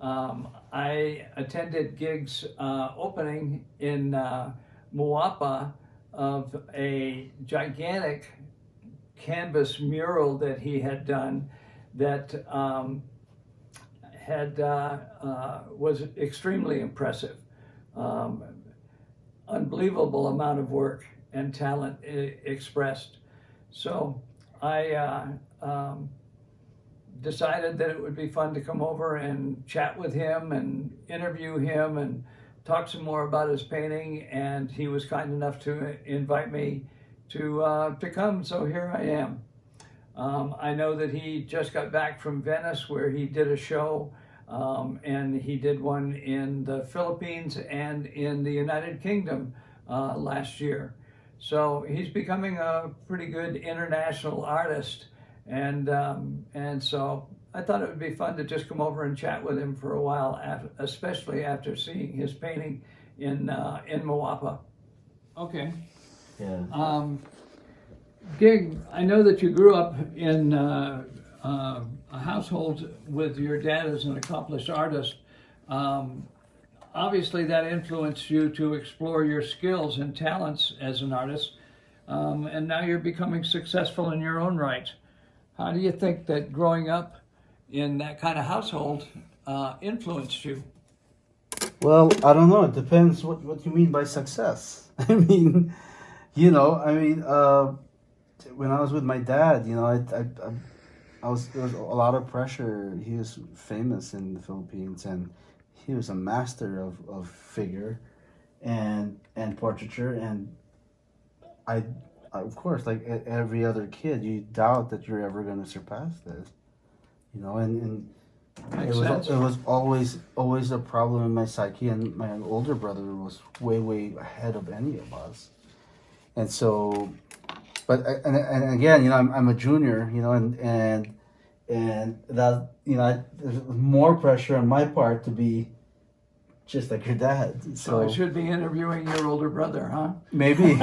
I attended Gig's opening in Moapa of a gigantic canvas mural that he had done that was extremely impressive. Unbelievable amount of work and talent expressed. So I decided that it would be fun to come over and chat with him and interview him and talk some more about his painting, and he was kind enough to invite me to come, so here I am. I know that he just got back from Venice where he did a show, and he did one in the Philippines and in the United Kingdom last year. So he's becoming a pretty good international artist, and so I thought it would be fun to just come over and chat with him for a while, especially after seeing his painting in Moapa. Okay. Yeah. Gig, I know that you grew up in a household with your dad as an accomplished artist. Obviously, that influenced you to explore your skills and talents as an artist, and now you're becoming successful in your own right. How do you think that growing up in that kind of household influenced you? Well, I don't know. It depends what you mean by success. I mean, when I was with my dad, there was a lot of pressure. He was famous in the Philippines, and he was a master of figure and portraiture. And I, of course, like every other kid, you doubt that you're ever going to surpass this, and it was always a problem in my psyche. And my older brother was way ahead of any of us, and so. But and again, I'm a junior, and that there's more pressure on my part to be just like your dad. So I should be interviewing your older brother, huh? Maybe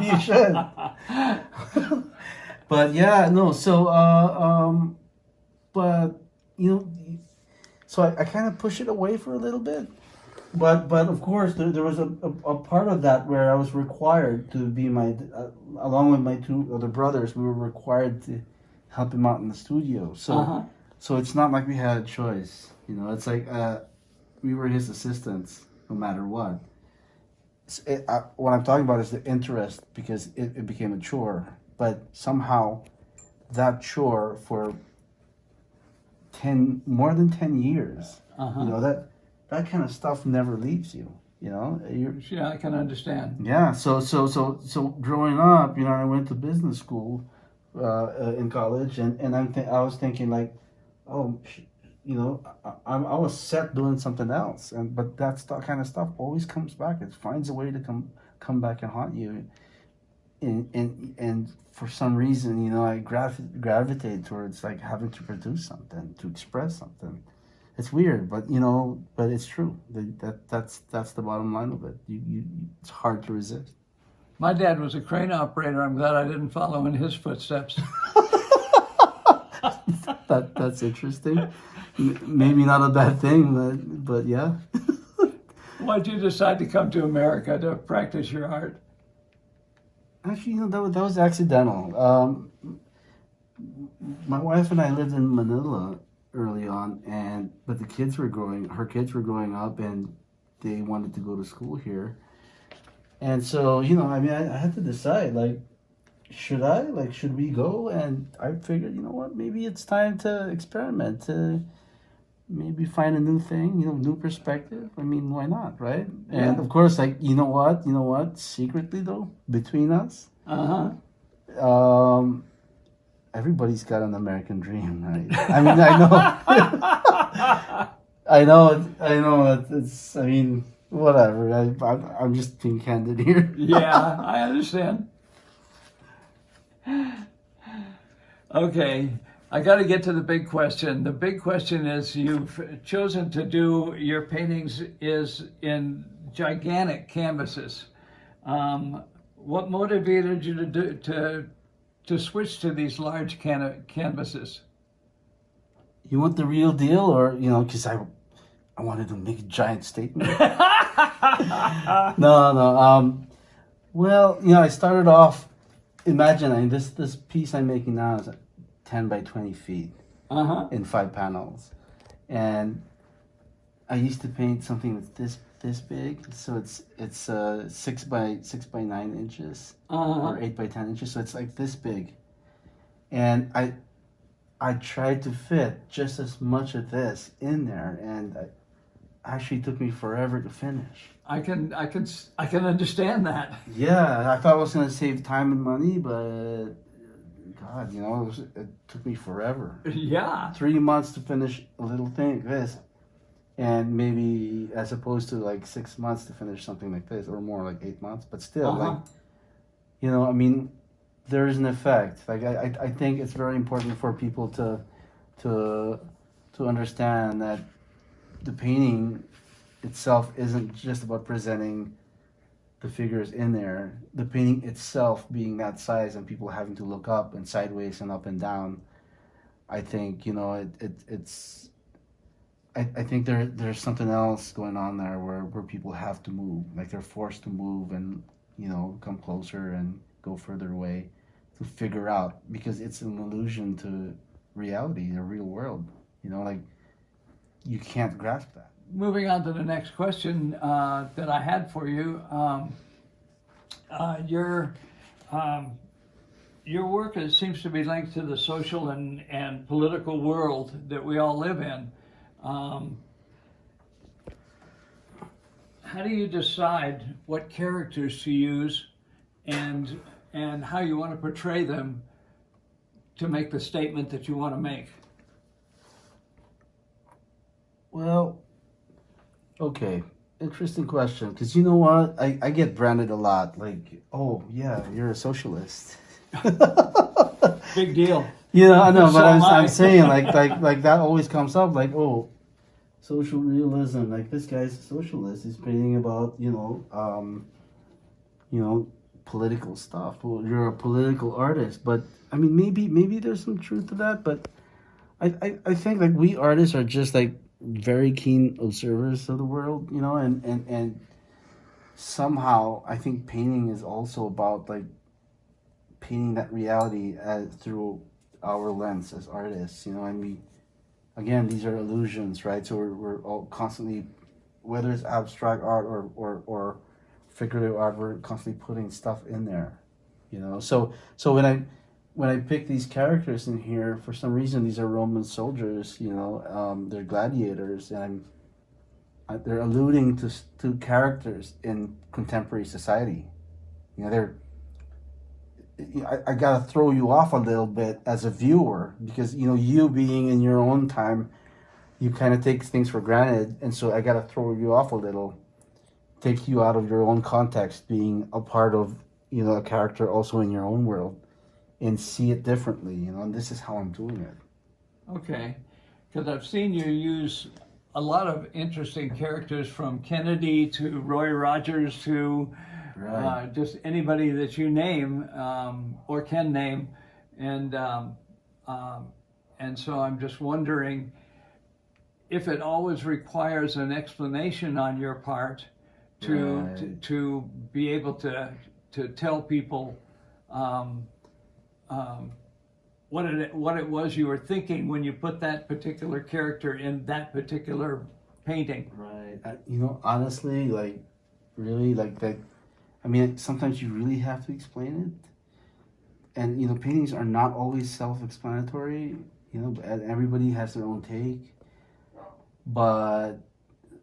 you should. But yeah, no. So but so I kind of push it away for a little bit. But of course, there was a part of that where I was required to be along with my two other brothers, we were required to help him out in the studio. So so it's not like we had a choice. It's like we were his assistants no matter what. What I'm talking about is the interest, because it became a chore. But somehow that chore for more than 10 years, that kind of stuff never leaves you. Yeah, I can understand. Yeah. So growing up, I went to business school in college, and I was thinking like, oh, I was set doing something else, but that kind of stuff always comes back. It finds a way to come back and haunt you, and for some reason, I gravitate towards like having to produce something, to express something. It's weird, but but it's true. That's the bottom line of it. It's hard to resist. My dad was a crane operator. I'm glad I didn't follow in his footsteps. That's interesting. Maybe not a bad thing, but yeah. Why did you decide to come to America to practice your art? Actually, that was accidental. My wife and I lived in Manila early on, but her kids were growing up, and they wanted to go to school here. And so, I had to decide, like, should we go? And I figured, what, maybe it's time to experiment, to maybe find a new thing, new perspective. I mean, why not, right? Yeah. And of course, like, you know what, secretly though, between us, everybody's got an American dream, right? I mean, I know. It's. I mean, whatever. I'm just being candid here. Yeah, I understand. Okay, I got to get to the big question. The big question is, you've chosen to do your paintings is in gigantic canvases. What motivated you to switch to these large canvases? You want the real deal, or because I wanted to make a giant statement. No. Well, I started off. Imagine this piece I'm making now is 10 by 20 feet in 5 panels, and I used to paint something that's this big. So it's 6 by 9 inches or 8 by 10 inches. So it's like this big, and I tried to fit just as much of this in there, and it actually took me forever to finish. I can understand that. Yeah, I thought I was gonna save time and money, but God, it took me forever. Yeah. 3 months to finish a little thing like this, and maybe as opposed to like 6 months to finish something like this, or more like 8 months. But still, I mean, there is an effect. Like I think it's very important for people to understand that the painting itself isn't just about presenting the figures in there. The painting itself being that size and people having to look up and sideways and up and down, I think it's I think there's something else going on there where people have to move, like they're forced to move and come closer and go further away to figure out, because it's an illusion to reality, the real world. Like you can't grasp that. Moving on to the next question that I had for you, your work seems to be linked to the social and political world that we all live in. How do you decide what characters to use and how you want to portray them to make the statement that you want to make? Well, okay, interesting question. Because you know what, I get branded a lot. Like, oh yeah, you're a socialist. Big deal. I know, So but am I. I'm saying like that always comes up. Like, oh, social realism. Like this guy's a socialist. He's painting about political stuff. Well, you're a political artist, but I mean maybe there's some truth to that. But I think like we artists are just like very keen observers of the world, and somehow I think painting is also about like painting that reality through our lens as artists, and we, again, these are illusions, right? So we're all constantly, whether it's abstract art or figurative art, we're constantly putting stuff in there, so when I pick these characters in here, for some reason, these are Roman soldiers, they're gladiators, and they're alluding to characters in contemporary society. I gotta throw you off a little bit as a viewer, because, you being in your own time, you kind of take things for granted, and so I gotta throw you off a little, take you out of your own context, being a part of, a character also in your own world, and see it differently, and this is how I'm doing it. Okay, because I've seen you use a lot of interesting characters, from Kennedy to Roy Rogers to Right. just anybody that you name or can name, and so I'm just wondering if it always requires an explanation on your part to be able to tell people what it was you were thinking when you put that particular character in that particular painting. Right. Honestly, like, really, like that. I mean, sometimes you really have to explain it, and paintings are not always self-explanatory. Everybody has their own take, but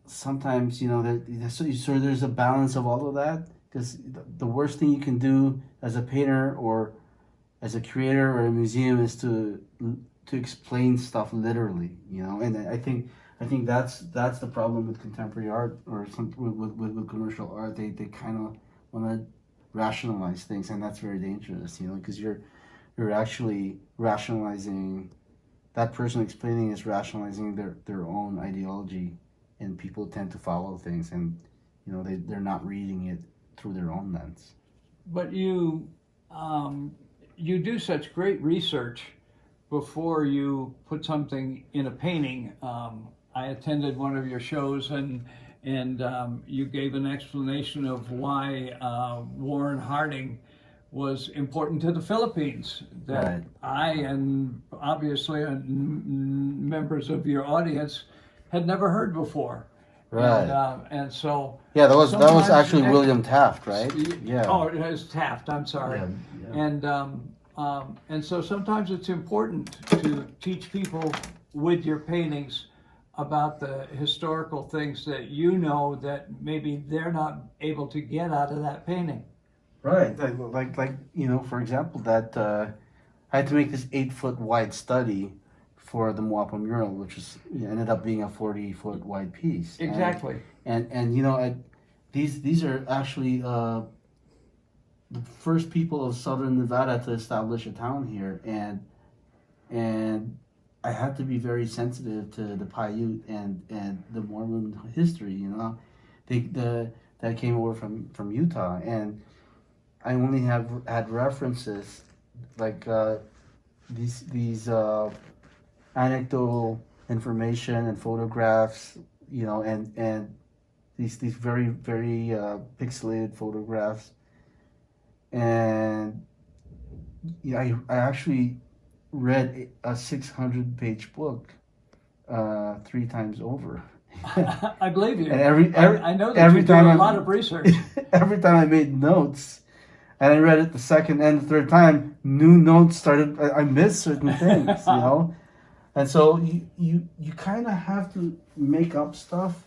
sometimes so there's a balance of all of that, because the worst thing you can do as a painter or as a creator or a museum is to explain stuff literally, and I think that's the problem with contemporary art, or with commercial art. They kind of want to rationalize things, and that's very dangerous, because you're actually rationalizing, that person explaining is rationalizing their own ideology, and people tend to follow things, and they're not reading it through their own lens. But you do such great research before you put something in a painting. I attended one of your shows, and you gave an explanation of why Warren Harding was important to the Philippines. That Right. I and obviously members of your audience had never heard before. Right. And so Yeah, that was sometimes actually William Taft, right? Yeah. Oh, it was Taft. I'm sorry. Yeah. And so sometimes it's important to teach people with your paintings about the historical things that you know that maybe they're not able to get out of that painting. Right. Like you know, for example, that I had to make this 8-foot wide study for the Moapa mural, which is ended up being a 40-foot wide piece. Exactly. And you know, these are actually the first people of Southern Nevada to establish a town here, and I had to be very sensitive to the Paiute and the Mormon history. You know, that came over from Utah, and I only had references like these anecdotal information and photographs, you know, and these very pixelated photographs, and I actually read a 600-page book 3 times over. I believe you. And I know that every you do time a lot of research. Every time I made notes, and I read it the second and the third time, new notes started. I missed certain things, you know, and so you kind of have to make up stuff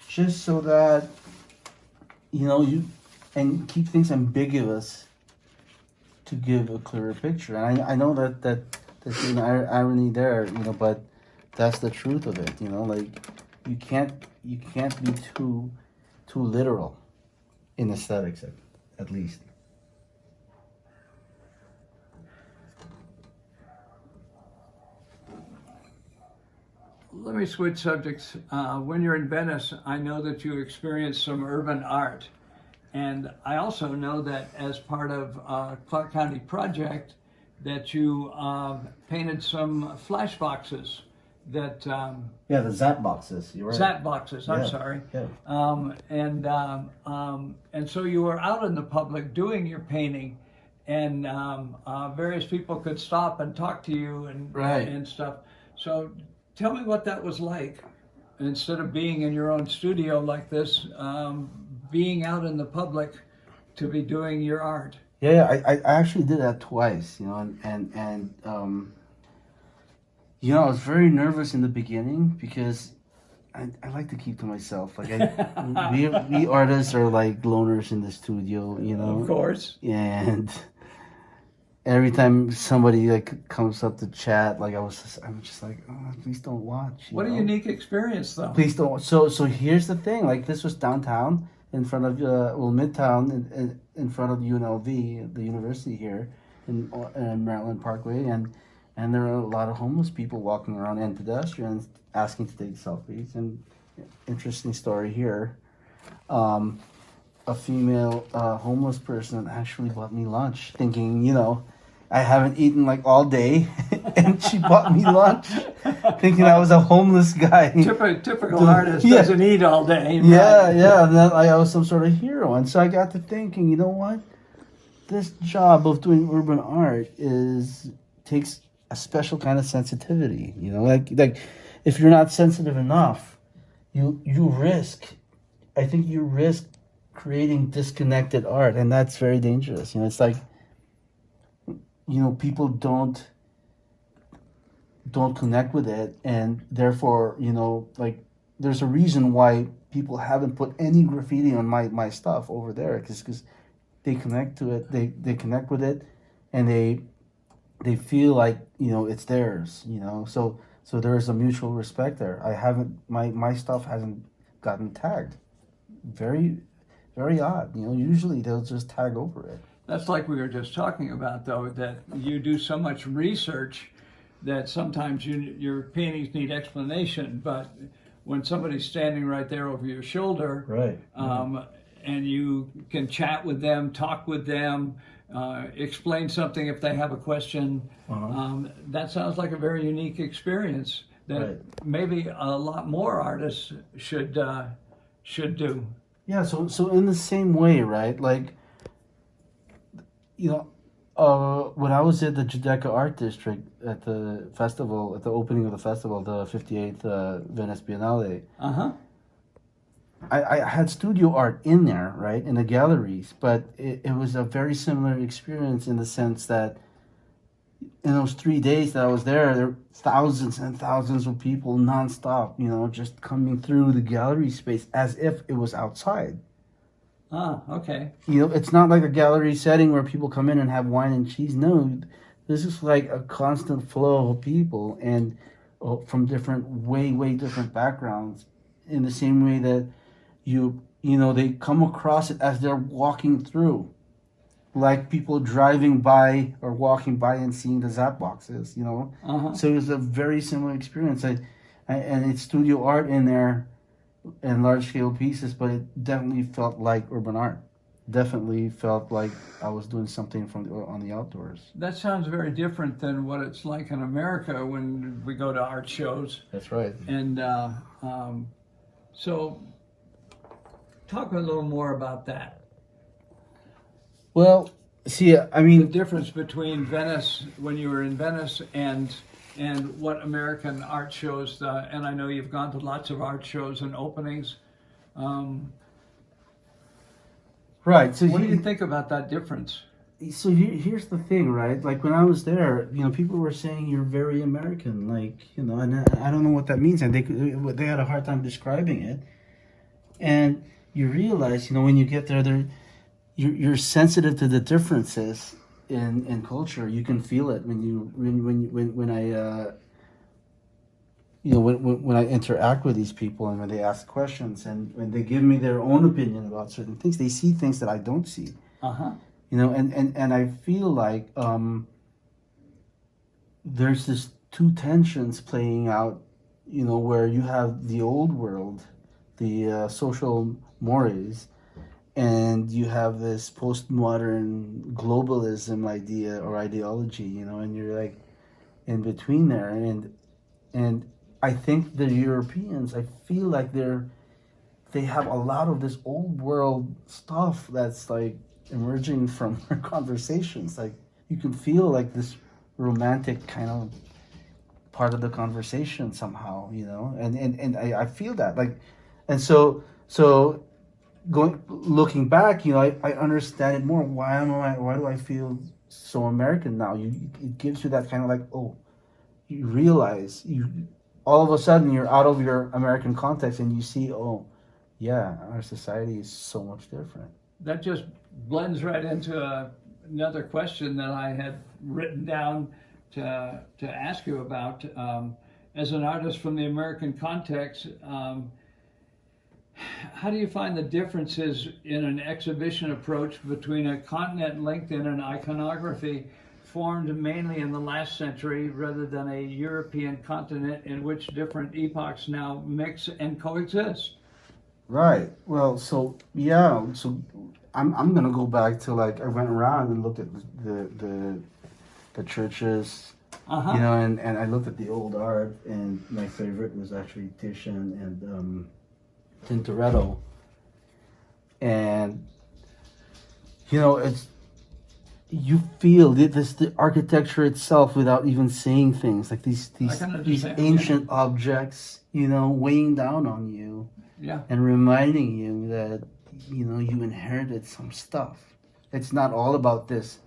just so that you know and keep things ambiguous to give a clearer picture. And I know that there's an irony there, you know, but that's the truth of it, you know. Like you can't be too literal in aesthetics, at least. Let me switch subjects. When you're in Venice, I know that you experienced some urban art. And I also know that as part of Clark County project, that you painted some flash boxes that... Yeah, the Zat boxes. You're right. Zat boxes, I'm Yeah, sorry. yeah. And so you were out in the public doing your painting, and various people could stop and talk to you and stuff. So tell me what that was like, instead of being in your own studio like this, being out in the public to be doing your art. Yeah, I actually did that twice, you know, and you know, I was very nervous in the beginning because I like to keep to myself. Like we artists are like loners in the studio, you know. Of course. And every time somebody like comes up to chat, like I'm just like, oh, please don't watch. What a unique experience, though. Please don't. So here's the thing. Like this was downtown, in front of Midtown, in front of UNLV, the university here, in Maryland Parkway, and there are a lot of homeless people walking around and pedestrians asking to take selfies. And interesting story here. A female homeless person actually bought me lunch, thinking, you know, I haven't eaten like all day, and she bought me lunch, thinking I was a homeless guy. Typical artist doesn't eat all day. Yeah, right? yeah, and then I was some sort of hero, and so I got to thinking, you know what? This job of doing urban art takes a special kind of sensitivity. You know, like if you're not sensitive enough, you risk. I think you risk creating disconnected art, and that's very dangerous. You know, it's like, you know, people don't connect with it, and therefore, you know, like there's a reason why people haven't put any graffiti on my stuff over there, because they connect to it, they connect with it, and they feel like, you know, it's theirs, you know. So there's a mutual respect there. My stuff hasn't gotten tagged. Very, very odd. You know, usually they'll just tag over it. That's like we were just talking about, though, that you do so much research that sometimes your paintings need explanation, but when somebody's standing right there over your shoulder, right, and you can chat with them, talk with them, explain something if they have a question, that sounds like a very unique experience. that Right. maybe a lot more artists should do. Yeah, so in the same way, right? Like, you know, when I was at the Giudecca Art District at the festival, at the opening of the festival, the 58th Venice Biennale, Uh-huh. I had studio art in there, right, in the galleries, but it was a very similar experience in the sense that in those 3 days that I was there were thousands and thousands of people nonstop, just coming through the gallery space as if it was outside. Ah, okay. It's not like a gallery setting where people come in and have wine and cheese. No, this is like a constant flow of people and from different, way different backgrounds. In the same way that they come across it as they're walking through, like people driving by or walking by and seeing the Zap boxes. Uh-huh. So it was a very similar experience. And it's studio art in there and large scale pieces, but it definitely felt like urban art. Definitely felt like I was doing something on the outdoors. That sounds very different than what it's like in America when we go to art shows. That's right. And so talk a little more about that. Well, see, I The mean, difference between Venice, when you were in Venice, and what American art shows, and I know you've gone to lots of art shows and openings. right. So What do you think about that difference? So here's the thing, right? Like when I was there, people were saying you're very American, like, and I don't know what that means, and they had a hard time describing it. And you realize, when you get there, you're sensitive to the differences in culture. You can feel it when I interact with these people and when they ask questions and when they give me their own opinion about certain things. They see things that I don't see. Uh-huh. And I feel like there's this two tensions playing out, where you have the old world, the social mores, and you have this postmodern globalism idea or ideology, and you're like in between there. And I think the Europeans, I feel like they have a lot of this old world stuff that's like emerging from our conversations. Like you can feel like this romantic kind of part of the conversation somehow, and I feel that like, and so looking back, I understand it more. Why do I feel so American now? It gives you that kind of like, oh, you realize all of a sudden you're out of your American context and you see, oh yeah, our society is so much different. That just blends right into another question that I had written down to ask you about. As an artist from the American context, how do you find the differences in an exhibition approach between a continent linked in an iconography formed mainly in the last century rather than a European continent in which different epochs now mix and coexist? Right. Well, so yeah. So I'm gonna go back to like I went around and looked at the churches, Uh-huh. and I looked at the old art, and my favorite was actually Titian and Tintoretto, and it's you feel the architecture itself without even saying things like these ancient objects, weighing down on you. Yeah. And reminding you that you inherited some stuff. It's not all about this,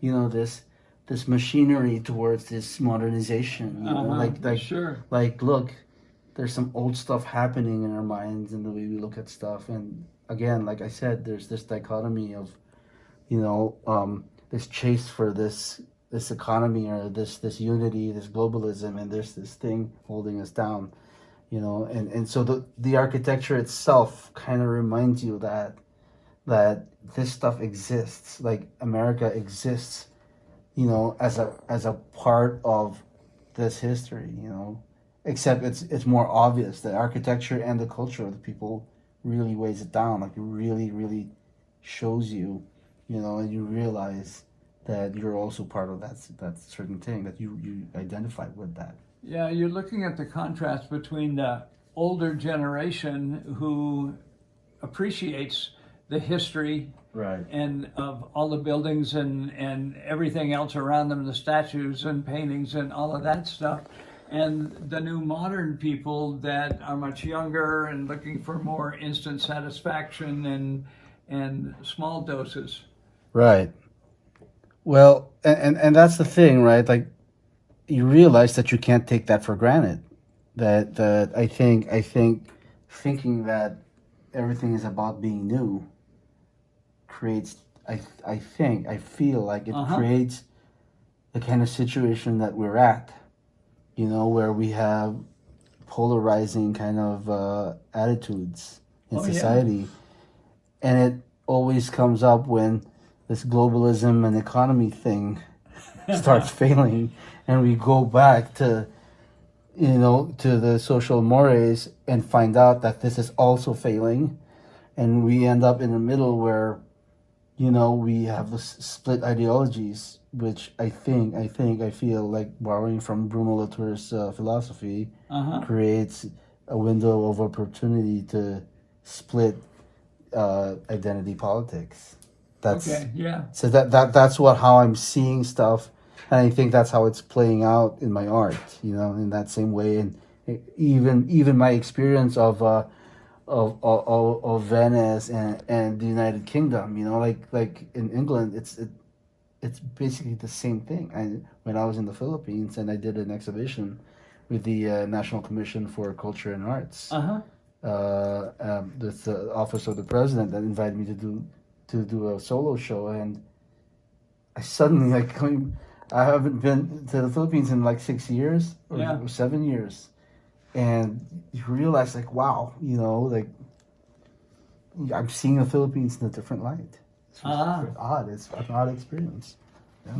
this machinery towards this modernization. Like Sure. Like look, there's some old stuff happening in our minds and the way we look at stuff. And again, like I said, there's this dichotomy of, this chase for this economy or this unity, this globalism, and there's this thing holding us down. And so the architecture itself kind of reminds you that this stuff exists, like America exists, as a part of this history, except it's more obvious. The architecture and the culture of the people really weighs it down, like it really shows you, and you realize that you're also part of that certain thing, that you identify with that. Yeah, you're looking at the contrast between the older generation who appreciates the history Right. and of all the buildings and everything else around them, the statues and paintings and all of that stuff, and the new modern people that are much younger and looking for more instant satisfaction and small doses. Right. Well, and that's the thing, right? Like, you realize that you can't take that for granted. That I think thinking that everything is about being new creates, I feel like it creates the kind of situation that we're at, you know, where we have polarizing kind of attitudes in society. And it always comes up when this globalism and economy thing starts failing, and we go back to, you know, to the social mores and find out that this is also failing, and we end up in the middle where, you know, we have this split ideologies, which I feel like, borrowing from Bruno Latour's philosophy, creates a window of opportunity to split identity politics. That's Okay, yeah. So that's how I'm seeing stuff, and I think that's how it's playing out in my art. You know, in that same way, and even my experience of Venice and the United Kingdom. You know, like in England, it's basically the same thing. When I was in the Philippines and I did an exhibition with the National Commission for Culture and Arts. That's the office of the president that invited me to do a solo show, and I suddenly I haven't been to the Philippines in like 6 years or 7 years, and you realize, like, wow, you know, like, I'm seeing the Philippines in a different light. It's very odd. It's an odd experience. Yeah.